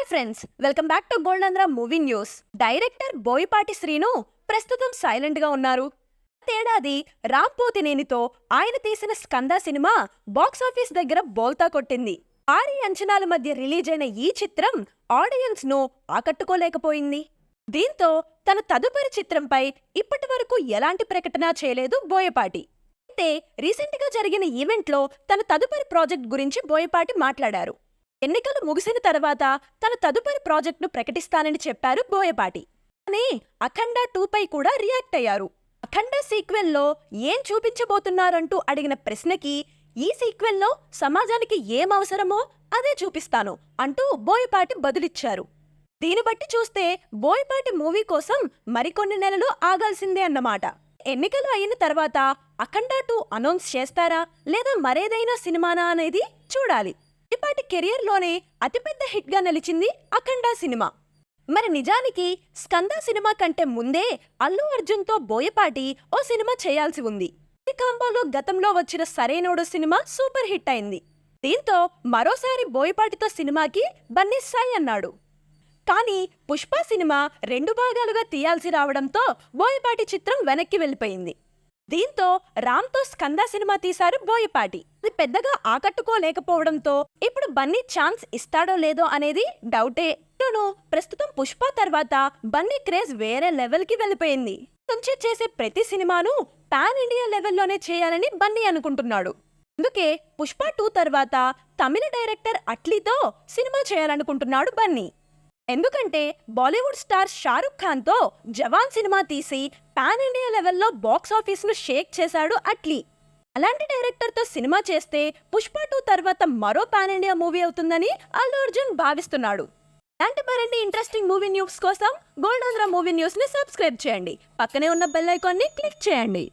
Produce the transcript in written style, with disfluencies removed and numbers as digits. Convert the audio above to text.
Hi friends, welcome back to Goldandhra movie news. Director Boyapati Srinu ప్రస్తుతం silent గా ఉన్నారు. తేడాది రామ్ పోతినేనితో ఆయన తీసిన స్కంద సినిమా బాక్సాఫీస్ దగ్గర బోల్తా కొట్టింది. భారీ అంచనాల మధ్య రిలీజ్ అయిన ఈ చిత్రం ఆడియన్స్ ను ఆకట్టుకోలేకపోయింది. దీంతో తన తదుపరి చిత్రంపై ఇప్పటి వరకు ఎలాంటి ప్రకటన చేయలేదు బోయపాటి. అయితే రీసెంట్ గా జరిగిన ఈవెంట్లో తన తదుపరి ప్రాజెక్ట్ గురించి బోయపాటి మాట్లాడారు. ఎన్నికలు ముగిసిన తర్వాత తన తదుపరి ప్రాజెక్టును ప్రకటిస్తానని చెప్పారు బోయపాటి. కానీ అఖండ 2 పై కూడా రియాక్ట్ అయ్యారు. అఖండ సీక్వెల్లో ఏం చూపించబోతున్నారంటూ అడిగిన ప్రశ్నకి ఈ సీక్వెల్లో సమాజానికి ఏం అవసరమో అదే చూపిస్తాను అంటూ బోయపాటి బదులిచ్చారు. దీని బట్టి చూస్తే బోయపాటి మూవీ కోసం మరికొన్ని నెలలు ఆగాల్సిందే అన్నమాట. ఎన్నికలు అయిన తర్వాత అఖండ 2 అనౌన్స్ చేస్తారా లేదా మరేదైనా సినిమానా అనేది చూడాలి. బోయపాటి కెరియర్లోనే అతిపెద్ద హిట్ గా నిలిచింది అఖండ సినిమా. మరి నిజానికి స్కంద సినిమా కంటే ముందే అల్లు అర్జున్ తో బోయపాటి ఓ సినిమా చేయాల్సి ఉంది. ఈ కాంబోలో గతంలో వచ్చిన సరైనోడు సినిమా సూపర్ హిట్ అయింది. దీంతో మరోసారి బోయపాటితో సినిమాకి బన్నీ సై అన్నాడు. కానీ పుష్ప సినిమా 2 భాగాలుగా తీయాల్సి రావడంతో బోయపాటి చిత్రం వెనక్కి వెళ్ళిపోయింది. దీంతో రామ్తో స్కంద సినిమా తీశారు బోయపాటి. అది పెద్దగా ఆకట్టుకోలేకపోవడంతో ఇప్పుడు బన్నీ ఛాన్స్ ఇస్తాడో లేదో అనేది డౌటే. ప్రస్తుతం పుష్ప తర్వాత బన్నీ క్రేజ్ వేరే లెవెల్ కి వెళ్ళిపోయింది. నుంచి చేసే ప్రతి సినిమాను పాన్ ఇండియా లెవెల్లోనే చేయాలని బన్నీ అనుకుంటున్నాడు. అందుకే పుష్ప 2 తర్వాత తమిళ డైరెక్టర్ అట్లీతో సినిమా చేయాలనుకుంటున్నాడు బన్నీ. ఎందుకంటే బాలీవుడ్ స్టార్ షారుఖ్ ఖాన్ తో జవాన్ సినిమా తీసి పాన్ ఇండియా లెవెల్లో బాక్సాఫీస్ ను షేక్ చేశాడు అట్లీ. అలాంటి డైరెక్టర్ తో సినిమా చేస్తే పుష్ప 2 తర్వాత మరో పాన్ ఇండియా మూవీ అవుతుందని అల్లు అర్జున్ భావిస్తున్నాడు. ఇలాంటి మరిన్ని ఇంట్రెస్టింగ్ మూవీ న్యూస్ కోసం గోల్డంధ్ర మూవీ న్యూస్ ని సబ్స్క్రైబ్ చేయండి. పక్కనే ఉన్న బెల్ ఐకాన్ ని క్లిక్ చేయండి.